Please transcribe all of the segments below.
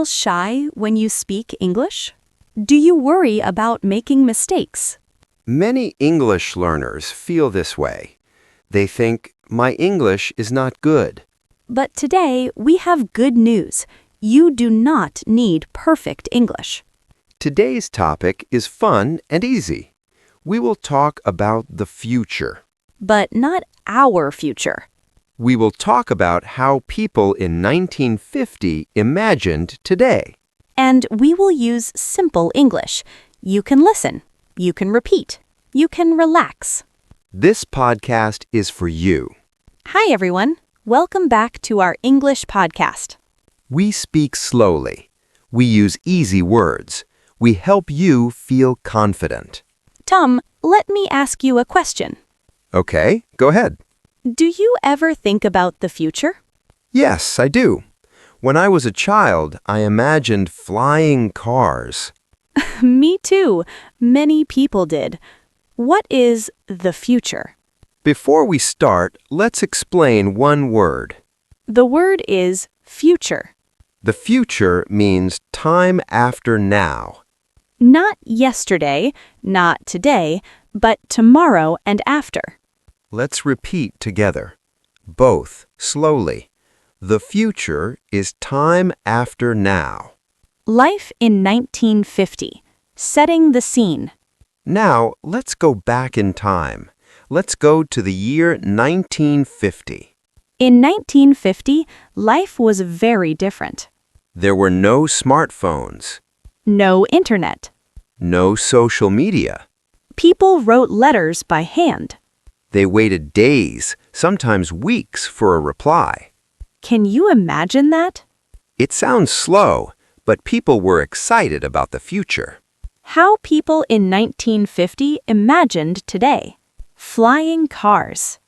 feel shy when you speak English? Do you worry about making mistakes? Many English learners feel this way. They think, my English is not good. But today, we have good news. You do not need perfect English. Today's topic is fun and easy. We will talk about the future. But not our future. We will talk about how people in 1950 imagined today. And we will use simple English. You can listen. You can repeat. You can relax. This podcast is for you. Hi, everyone. Welcome back to our English podcast. We speak slowly. We use easy words. We help you feel confident. Tom, let me ask you a question. Okay, go ahead. Do you ever think about the future? Yes, I do. When I was a child, I imagined flying cars. Me too. Many people did. What is the future? Before we start, let's explain one word. The word is future. The future means time after now. Not yesterday, not today, but tomorrow and after. Let's repeat together. Both, slowly. The future is time after now. Life in 1950. Setting the scene. Now, let's go back in time. Let's go to the year 1950. In 1950, life was very different. There were no smartphones, No internet. no social media. People wrote letters by hand. They waited days, sometimes weeks, for a reply. Can you imagine that? It sounds slow, but people were excited about the future. How people in 1950 imagined today. Flying cars.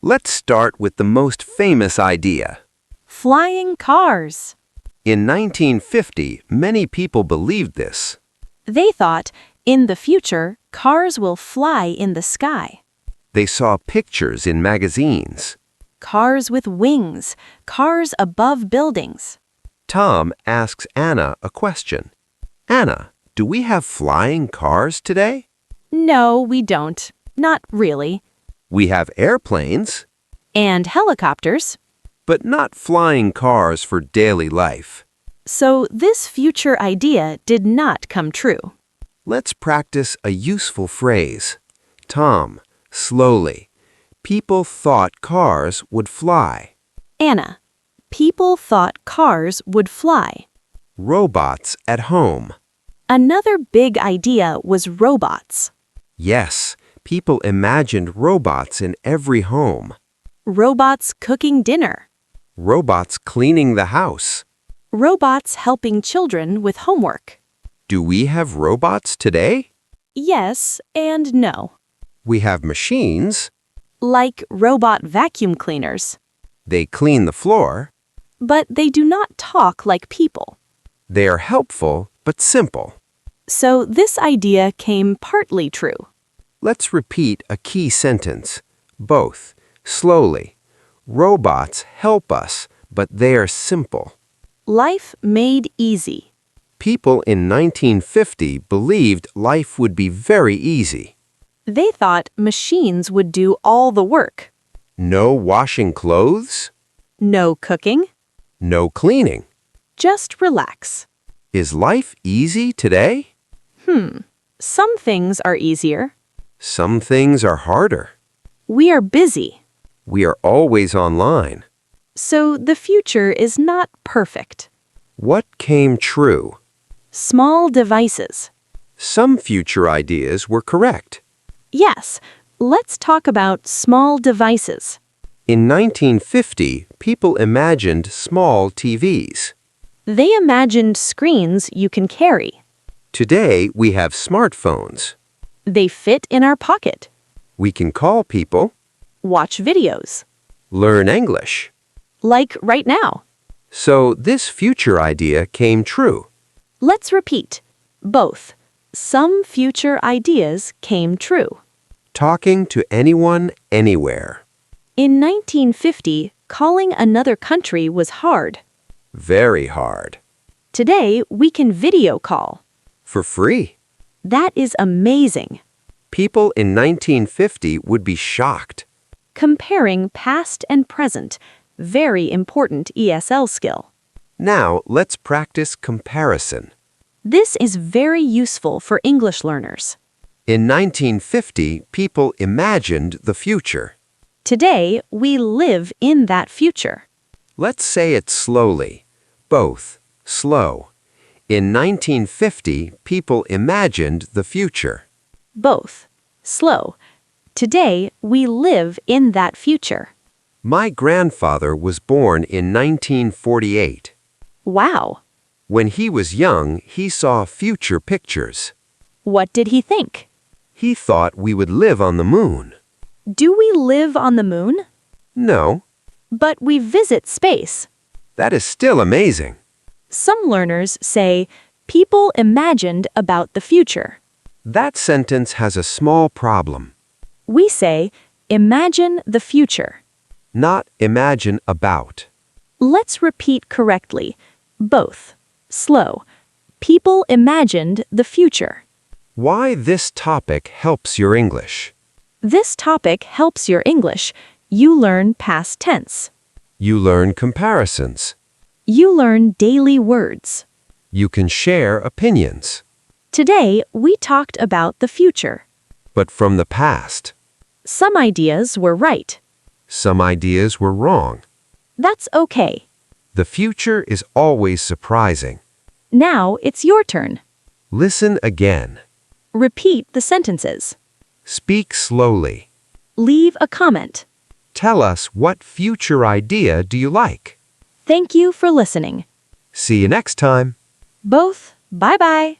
Let's start with the most famous idea. Flying cars. In 1950, many people believed this. They thought, in the future, cars will fly in the sky. They saw pictures in magazines. Cars with wings. Cars above buildings. Tom asks Anna a question. Anna, do we have flying cars today? No, we don't. Not really. We have airplanes, And helicopters. but not flying cars for daily life. So this future idea did not come true. Let's practice a useful phrase. Tom, slowly. People thought cars would fly. Anna, people thought cars would fly. Robots at home. Another big idea was robots. Yes, people imagined robots in every home. Robots cooking dinner. Robots cleaning the house. Robots helping children with homework. Do we have robots today? Yes and no. We have machines. Like robot vacuum cleaners. They clean the floor. But they do not talk like people. They are helpful, but simple. So this idea came partly true. Let's repeat a key sentence. Both, slowly. Robots help us, but they are simple. Life made easy. People in 1950 believed life would be very easy. They thought machines would do all the work. No washing clothes, No cooking. no cleaning. Just relax. Is life easy today? Some things are easier. Some things are harder. We are busy. We are always online. So the future is not perfect. What came true? Small devices. Some future ideas were correct. Yes, let's talk about small devices. In 1950, people imagined small TVs. They imagined screens you can carry. Today, we have smartphones. They fit in our pocket. We can call people, Watch videos. learn English. Like right now. So this future idea came true. Let's repeat. Both. Some future ideas came true. Talking to anyone, anywhere. In 1950, calling another country was hard. Very hard. Today, we can video call. For free. That is amazing. People in 1950 would be shocked. Comparing past and present, very important ESL skill. Now, let's practice comparison. This is very useful for English learners. In 1950, people imagined the future. Today, we live in that future. Let's say it slowly. Both. Slow. In 1950, people imagined the future. Both. Slow. Today, we live in that future. My grandfather was born in 1948. Wow. When he was young, he saw future pictures. What did he think? He thought we would live on the moon. Do we live on the moon? No, But we visit space. that is still amazing. Some learners say, people imagined about the future. That sentence has a small problem. We say, imagine the future. Not imagine about. Let's repeat correctly. Both. Slow. People imagined the future. Why this topic helps your English. This topic helps your English. You learn past tense. You learn comparisons. You learn daily words. You can share opinions. Today, we talked about the future. But from the past, Some ideas were right. some ideas were wrong. That's okay. The future is always surprising. Now it's your turn. Listen again. Repeat the sentences. Speak slowly. Leave a comment. Tell us what future idea do you like. Thank you for listening. See you next time. Both, bye-bye.